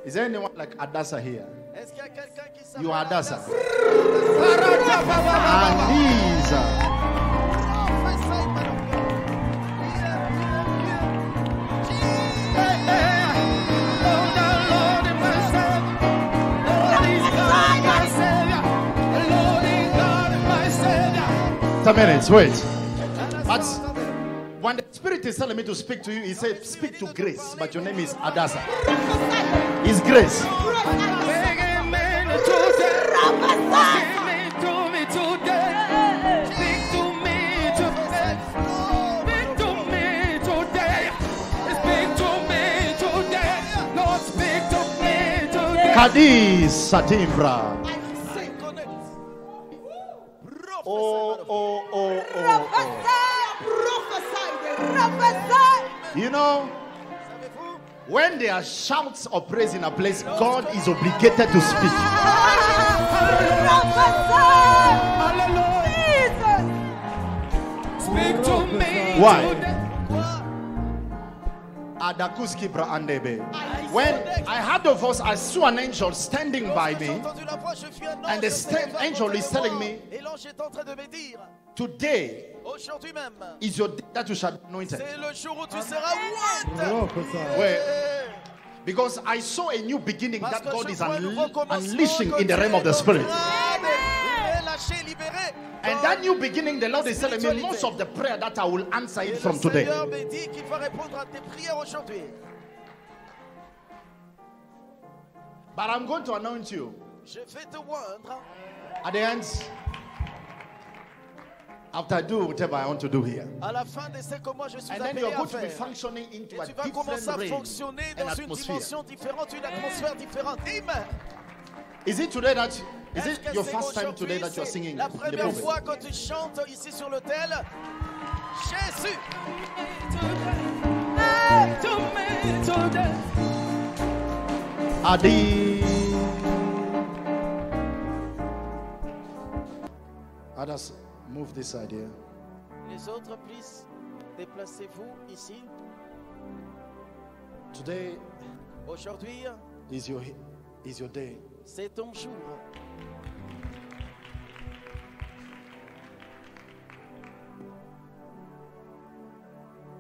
Is there anyone like Adasa here? Est-ce qu'il y a quelqu'un qui s'appelle You are Adasa. Adasa? A minute, wait. But when the Spirit is telling me to speak to you, He said, speak to Grace, but your name is Adasa. It's Grace. Kadis Satimbra. You know, when there are shouts of praise in a place, God is obligated to speak. Speak to me. Why? Adakuski Braandebe. When I heard the voice, I saw an angel standing by me, and the angel is telling me, today is your day that you shall be anointed. Wait. Because I saw a new beginning that God is unleashing in the realm of the Spirit. And that new beginning, the Lord is telling me most of the prayer that I will answer it from today. But I'm going to anoint you. At the end, after I do whatever I want to do here. And then you're going to be functioning into a different realm and atmosphere. Is it today that... Is it your first time today that you are singing? La première fois que tu chantes ici sur l'autel, Jésus. Adi. Others, move this side here. Les autres, please, déplacez-vous ici. Today, aujourd'hui, is your day. C'est ton jour.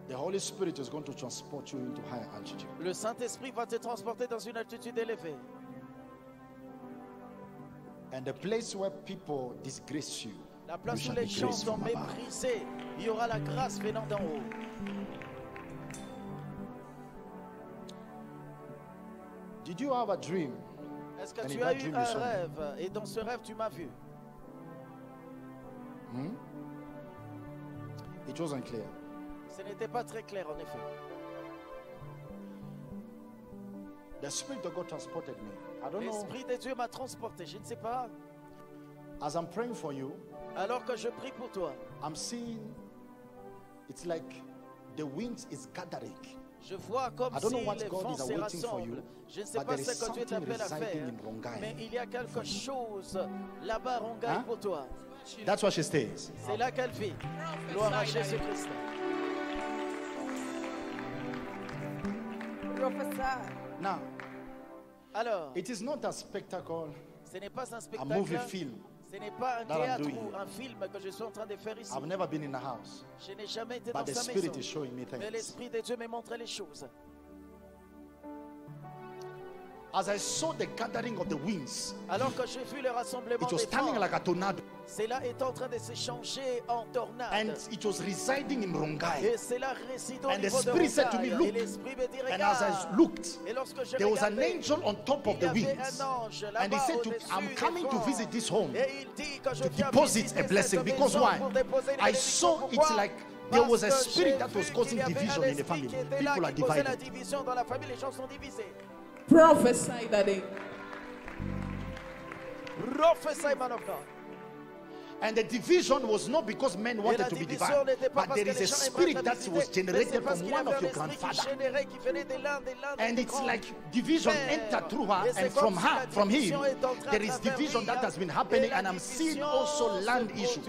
The Holy Spirit is going to transport you into higher altitude. Le Saint-Esprit va te transporter dans une altitude élevée. And the place where people disgrace you, la place où les gens sont méprisés, il y aura la grâce venant d'en haut. Did you have a dream? Est-ce que tu as eu un rêve et dans ce rêve tu m'as vu? It wasn't clear. Ce n'était pas très clair en effet. The Spirit of God transported me. I don't know. L'Esprit de Dieu m'a transporté. Je ne sais pas. As I'm praying for you, alors que je prie pour toi, I'm seeing it's like the wind is gathering. Je vois comme si les vents se rassemblent. Je ne sais pas ce que Dieu t'appelle à faire, mais il y a quelque chose là-bas à Rongai pour toi. That's where she stays. C'est là qu'elle vit. Gloire à Jésus-Christ. Now, alors, it is not a spectacle, ce n'est pas un spectacle, a movie film. Ce n'est pas un théâtre ou un film que je suis en train de faire ici. I've never been in a house. Je n'ai jamais été But dans the sa Spirit maison. is showing me things. Mais l'Esprit de Dieu me montre les choses. As I saw the gathering of the winds, alors que j'ai vu le rassemblement it was des standing vents, like a tornado. Cela est en train de s'échanger en tornade. And it was residing in Rongai. Et cela réside au And the niveau de Spirit said to me, Rongai. look. Et l'Esprit me dit, And as I looked, et lorsque je there was an regardais, angel on top of the il y avait winds. un ange là-bas And he said, au-dessus I'm des coming to vents. visit this home Et il dit que je to viens deposit visiter a blessing. cette Because maison why? pour déposer une I bénédiction. saw it's Pourquoi? like there was a Parce que spirit j'ai that was vu causing qu'il y avait division un in the esprit family. qui était là, People are qui causait la divided. division dans la famille, les gens sont divisés. Prophesy, Daddy. Prophesy, man of God. And the division was not because men wanted to be divided, but there is a spirit that was generated from one of your grandfathers. And it's like division entered through her, and from her, from him, there is division that has been happening, and I'm seeing also land issue.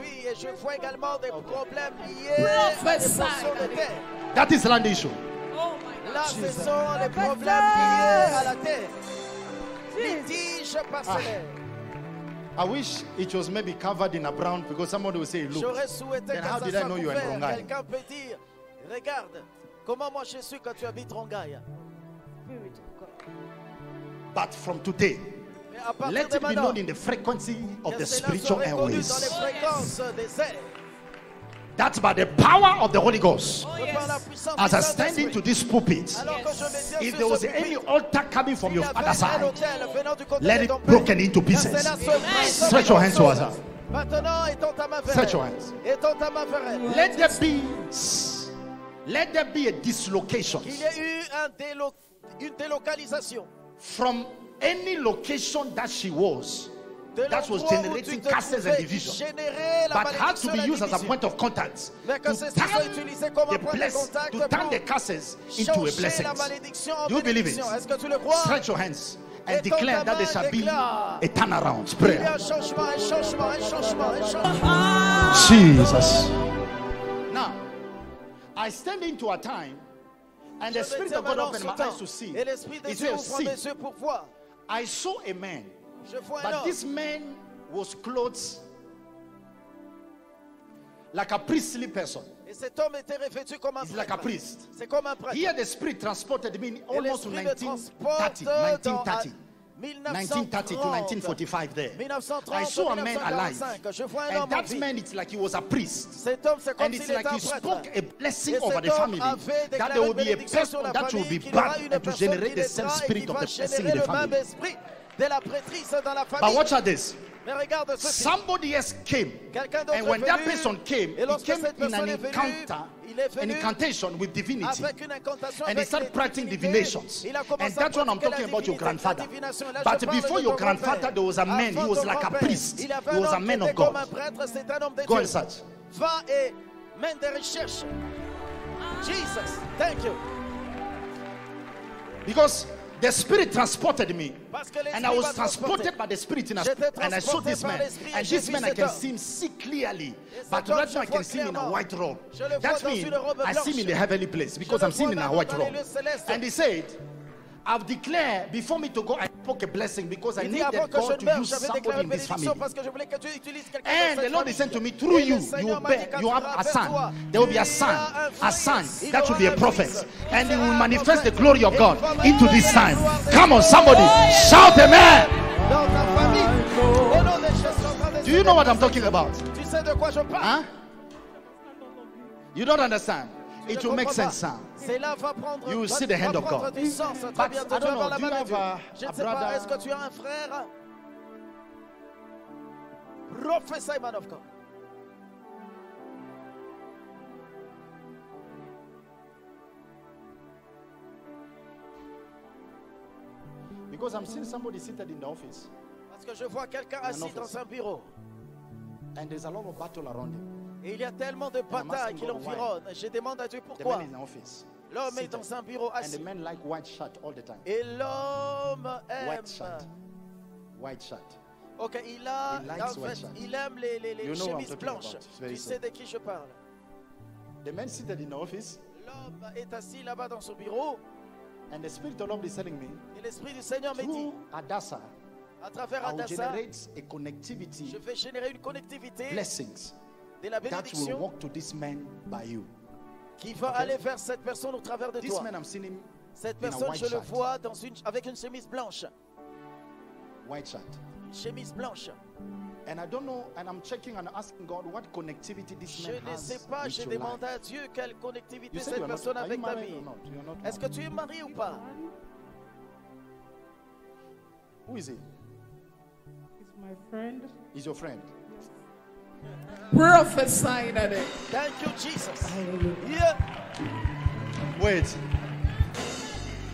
That is land issue. Là, ce sont les problèmes liés à la terre. litige parcellaire. I wish it was maybe covered in a brown because somebody will say, look. J'aurais souhaité Then que how ça did I soit know you were in couvert. Rongai? Quelqu'un peut dire, regarde, comment moi je suis quand tu habites Rongai. But from today, Mais à partir let de it be maintenant, known in the frequency of que the cela spiritual soit reconnu airways dans les fréquences des airs. that by the power of the Holy Ghost, Que par la puissance as du I stand Saint-Esprit, into this pulpit, alors que je me tiens if sur there was ce any pupitre, altar coming from il y your avait father's un side, hôtel venant du côté let de it ton père. broken into Que pieces. cela se brise en Stretch your hands morceaux. towards her. Maintenant, étends ta main vers Stretch your elle. hands. Étends ta main vers elle. Let there be a dislocation Qu'il y ait eu une délocalisation from any location that she was de that was l'endroit où tu generating te curses and trouvais, division, générer la but had to malédiction be et la used as a division. point of contact Mais que to ceci soit utilisé comme un turn point de contact to turn the pour curses into a changer blessing. la malédiction en Do you believe it? bénédiction. Est-ce que tu le crois? Stretch your hands and Étends declare ta that there main, shall be déclare. a turnaround Il y a prayer. un changement, un changement, un changement, un changement. Jesus. Now, I stand into a time and the Je Spirit me of God tiens opened maintenant my au eyes to temps. see. Et l'Esprit de He Dieu said, ouvre see, mes yeux pour voir. I saw a man, Je vois un but homme. this man was clothed like a priestly person. Et cet homme était revêtu comme un He's like a prêtre. priest. C'est comme un prêtre. Here the Spirit transported me Et almost to l'Esprit me 1930, transporte dans 1930. 1930 to 1945 there. 1930, I saw a man alive. 1945. Je vois un And homme en that vie. man, it's like he was a priest. Cet homme, c'est comme And s'il it's était like un he prêtre. spoke a blessing Et over cet the homme family. avait That déclaré there will be a bénédiction sur person la that will famille, be qu'il y aura bad une and to personne qui generate the same naîtra et spirit qui of va the blessing in générer the le même family. esprit de la prêtrise dans la But famille. watch out this. Mais regarde ceci. Somebody else came. Quelqu'un d'autre And when est that venu, person came, et he lorsque came cette in personne an est venue, encounter, il est an venu incantation with divinity. avec une incantation, And he avec started les practicing divinités. divinations. Il a commencé And à that's what I'm pratiquer la talking about your divinité, grandfather. la divination. Et là, But je parle before de your ton grand-père. grandfather, there was a man. He Avant was ton like a grand-père, priest. il avait He un was a homme qui man était of comme God. un prêtre, c'est un homme de Go Dieu. and search. Va et mène des recherches. Jesus, thank you. Because the Spirit transported me. Parce que l'Esprit And I was m'a transporté. transported by the Spirit in a, J'étais and I saw transporté this par man. l'Esprit et And j'ai this vu man I cet can homme. see him see clearly. Et cet But homme, right je now I vois can see him in a clairement. white robe. Je le vois That dans means une robe I see him in the blanche. heavenly place because le I'm seeing vois him in a dans white les robe. lieux célestes. And he said, I've declared before me to go, I spoke a blessing because I Il dit avant needed que je God ne to meure, use j'avais somebody déclaré in this family. bénédiction parce que je voulais que Dieu utilise quelqu'un dans And cette the Lord is famille. saying to me, through Et le you, Seigneur you m'a dit, bear, quand you tu have vas a vers son. toi, There will be a tu son, as un son fils. Il that will be a aura un prophet, fils. and he Il will sera un manifest the prophète. glory of Et God il va into manifester this la time. gloire de Come on, Dieu. somebody, shout amen. Dans ta famille, au nom des choses sont en train de Do you se know what I'm déplacer. talking about? Tu sais de quoi je parle? Huh? You don't understand. Tu It ne will make comprends sense pas. now. Cela va prendre, You will va- see the hand va of prendre God. du sens. Très But bientôt, I tu vas don't voir know, la do you main de have Dieu. a Je ne sais pas, brother? est-ce que tu as un frère? Prophesy, man of God. Because I'm seeing somebody seated in the office, Parce que je vois quelqu'un assis office. dans un bureau. and there's a lot of battle around him. Et il y a tellement de batailles qui l'environnent. Je demande à Dieu The pourquoi. man is in the office, L'homme est seated. dans un bureau and the assis. man like white shirt all the time. Et l'homme aime. White shirt. White shirt. Ok, il a, He likes en white fait, shirt. il aime les You know what I'm chemises talking blanches. about. It's very Tu sais simple. de qui je parle. The man seated in the office, L'homme est assis là-bas dans son bureau. and the Spirit of the Lord is telling me, Et l'Esprit du Seigneur me dit, through Adasa, à travers I will Adassa, generate a connectivity, je vais générer une connectivité blessings de la that will bénédiction walk to this man by you. qui va Okay. aller vers cette personne au travers de This toi. man, I'm seeing him Cette in a personne, white je le shirt. vois avec une chemise blanche. White shirt. Une chemise blanche. And I don't know, and I'm checking and asking God what connectivity this Je man ne sais has pas, with j'ai your demandé life. à Dieu quelle connectivité You said cette you are not, personne are you avec ta married vie. or not? You're not Est-ce que married. tu es marié ou pas? Who is he? He's my friend. He's your friend. Prophesy that it. Thank you, Jesus. Yeah. Wait.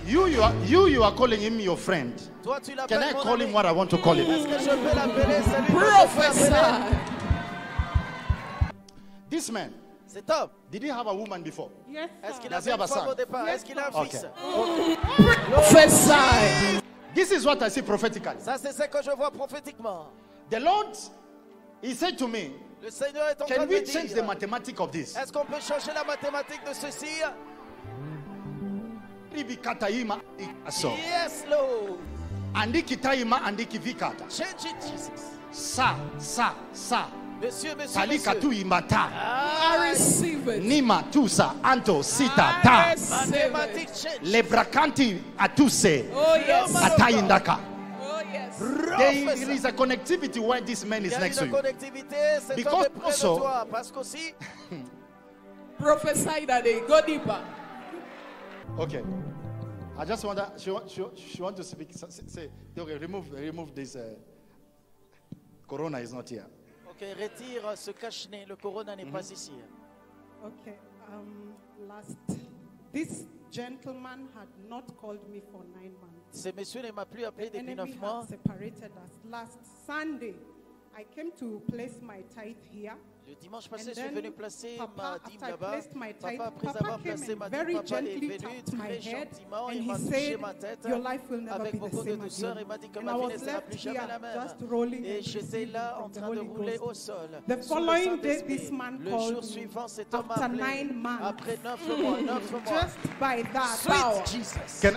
You are calling him your friend. Toi, tu Can l'appelles I mon call ami. him what I want to call him? Est-ce que je peux l'appeler celui que je peux Prophesy. appeler? This man, Cet homme, did he have a woman before? Yes, est-ce qu'il Does he avait have a une femme son? au départ? Est-ce qu'il a un Okay. fils? prophesy. This is what I see prophetically. Ça, c'est ce que je vois prophétiquement. The Lord, he said to me, Le Seigneur est en train can de we me change the dire, mathematics of this? est-ce qu'on peut changer la mathématique de ceci? So, Yes, Lord. Andiki taima andiki vikata. Change it, Jesus. Sa. Monsieur, Talika tu imata. I receive it. Nima tusa anto sita I ta. receive Mathématique it. change. Lebrakanti atuse. Oh yes. Atayindaka. Oh yes. There is a connectivity where this man Il is y a next to une you. connectivité, cet Because homme est près de also- toi. Parce qu'aussi, Prophesy that day. Go deeper. Okay. I just want to, she want to speak. Say, okay, remove this. Corona is not here. ok, retire ce cache-nez. Le corona n'est pas ici. Okay. This gentleman had not called me for 9 months. Ce monsieur ne m'a plus appelé The depuis enemy 9 mois. had separated us. Last Sunday, I came to place my tithe here. Le dimanche passé, And je suis venu then placer ma Papa, dîme after I là-bas. placed my tithe, Papa, après Papa avoir came placé ma and dîme, very papa est gently venu tapped my très head gentiment. and Il he m'a touché said, ma tête your life will never be avec the beaucoup de same douceur. again. Il m'a dit que And ma I vie was ne sera left plus jamais here la même. just rolling Et and j'étais receiving là en from the train de Holy rouler Ghost. au sol. The sous le following day, Saint-Esprit. this man Le called jour me suivant, cet homme m'a after appelé. 9 months. Après 9 mois, 9 mois. Just by that power. Sweet Jesus. Can,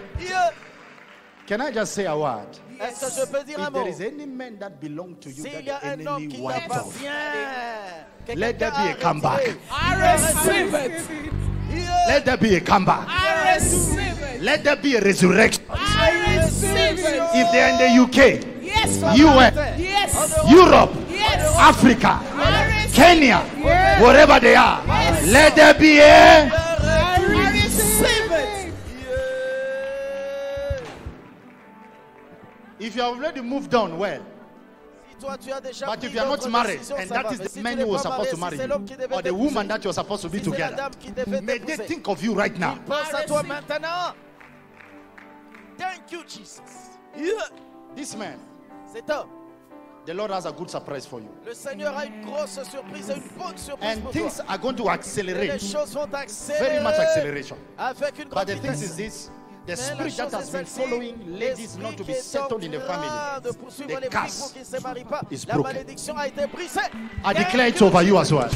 can I just say a word? Est-ce que je peux dire un If mot? there is any man that belong to you S'il that y a the un homme enemy qui wiped off, t'appartient, que let there quelqu'un be a comeback. retiré. I receive it. Let there be a comeback. I receive it. Let there be a resurrection. I receive it. If they're in the UK, Yes. US, Yes. Europe, Yes. Africa, I receive Kenya, Yes. wherever they are, let there be a. I receive it. If you have already moved on, well. Si toi, tu as déjà But pris if you are not d'autres married, décisions, and ça that va. is Mais the si man tu n'es who was pas supposed to marié, marry si c'est you, l'homme qui devait or the t'épouser, woman that you're supposed to be si c'est la together, dame qui devait may they t'épouser, think of you right now. pense à toi maintenant. Thank you, Jesus. This man, Cet homme, the Lord has a good surprise for you. le Seigneur a une grosse surprise, une bonne surprise And pour things toi. are going to Et les accelerate, choses vont very much accélérer acceleration. avec une But grande the thing is vitesse. this, the Mais la spirit that chose has est been celle-ci, following ladies not to be settled in the de family, poursuivre the les filles pour curse qu'ils ne se marient pas. is La broken. malédiction a été brisée. I declare it over you as well.